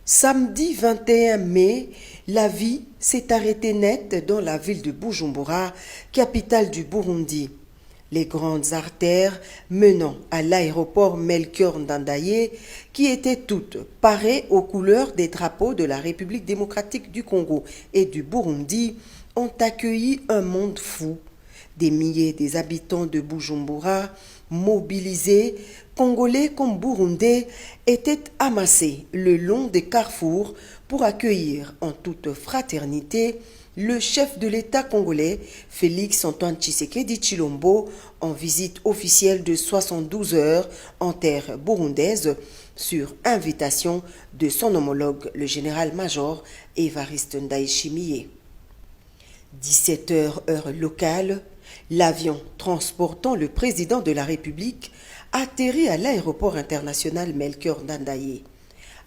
Samedi 21 mai, la vie s'est arrêtée net dans la ville de Bujumbura, capitale du Burundi. Les grandes artères menant à l'aéroport Melchior Ndadaye, qui étaient toutes parées aux couleurs des drapeaux de la République démocratique du Congo et du Burundi, ont accueilli un monde fou. Des milliers des habitants de Bujumbura, mobilisés, Congolais comme Burundais, étaient amassés le long des carrefours pour accueillir en toute fraternité le chef de l'État congolais, Félix Antoine Tshisekedi Tshilombo, en visite officielle de 72 heures en terre burundaise, sur invitation de son homologue, le général-major Évariste Ndayishimiye. 17 heures heure locale, l'avion transportant le président de la République atterrit à l'aéroport international Melchior Ndadaye.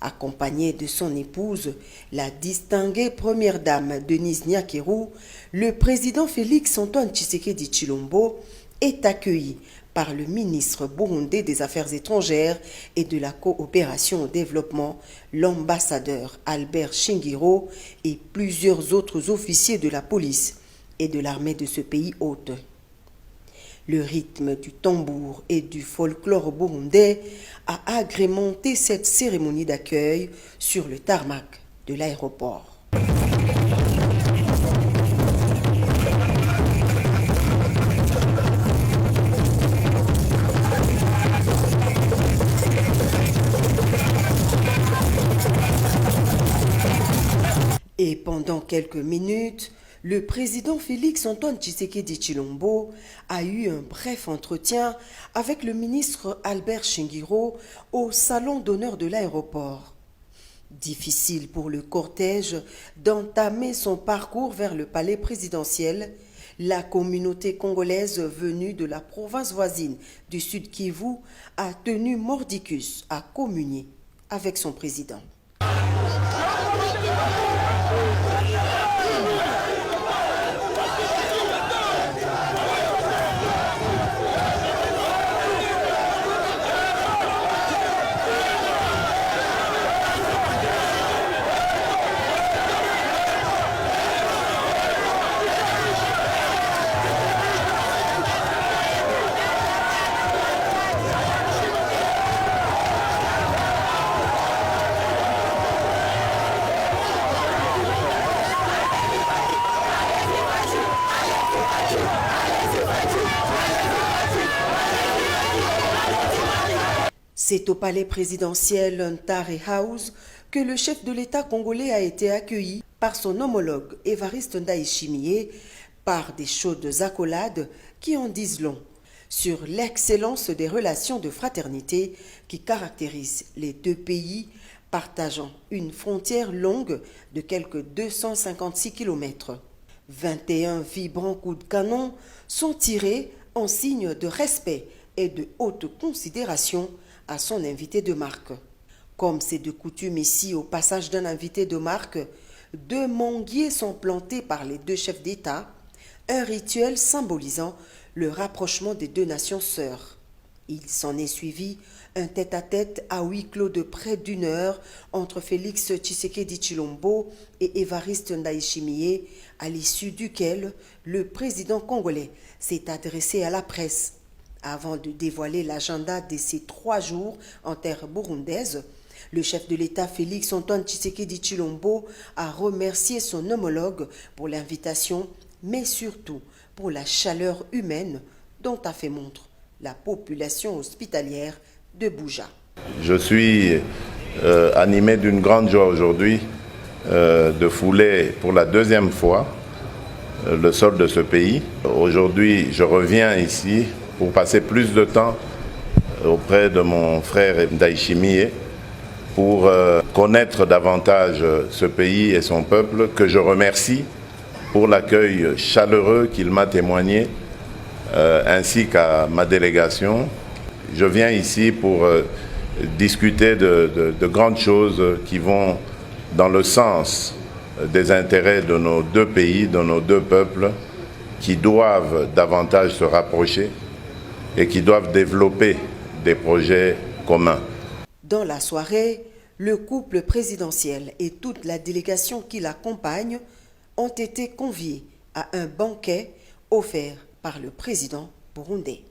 Accompagné de son épouse, la distinguée première dame Denise Nyakeru, le président Félix Antoine Tshisekedi Tshilombo est accueilli par le ministre burundais des Affaires étrangères et de la coopération au développement, l'ambassadeur Albert Shingiro et plusieurs autres officiers de la police et de l'armée de ce pays hôte. Le rythme du tambour et du folklore burundais a agrémenté cette cérémonie d'accueil sur le tarmac de l'aéroport. Et pendant quelques minutes, le président Félix Antoine Tshisekedi Tshilombo a eu un bref entretien avec le ministre Albert Shingiro au salon d'honneur de l'aéroport. Difficile pour le cortège d'entamer son parcours vers le palais présidentiel, la communauté congolaise venue de la province voisine du Sud Kivu a tenu mordicus à communier avec son président. C'est au palais présidentiel Ntare House que le chef de l'État congolais a été accueilli par son homologue Évariste Ndayishimiye par des chaudes accolades qui en disent long sur l'excellence des relations de fraternité qui caractérisent les deux pays partageant une frontière longue de quelques 256 km. 21 vibrants coups de canon sont tirés en signe de respect et de haute considération à son invité de marque. Comme c'est de coutume ici au passage d'un invité de marque, 2 manguiers sont plantés par les 2 chefs d'État, un rituel symbolisant le rapprochement des 2 nations sœurs. Il s'en est suivi un tête-à-tête à huis clos de près d'1 heure entre Félix Tshisekedi Tshilombo et Évariste Ndayishimiye, à l'issue duquel le président congolais s'est adressé à la presse. Avant de dévoiler l'agenda de ces 3 jours en terre burundaise, le chef de l'État Félix Antoine Tshisekedi Tshilombo a remercié son homologue pour l'invitation, mais surtout pour la chaleur humaine dont a fait montre la population hospitalière de Buja. Je suis animé d'une grande joie aujourd'hui de fouler pour la 2e fois le sol de ce pays. Aujourd'hui, je reviens ici pour passer plus de temps auprès de mon frère Ndayishimiye pour connaître davantage ce pays et son peuple, que je remercie pour l'accueil chaleureux qu'il m'a témoigné, ainsi qu'à ma délégation. Je viens ici pour discuter de grandes choses qui vont dans le sens des intérêts de nos 2 pays, de nos 2 peuples, qui doivent davantage se rapprocher et qui doivent développer des projets communs. Dans la soirée, le couple présidentiel et toute la délégation qui l'accompagne ont été conviés à un banquet offert par le président burundais.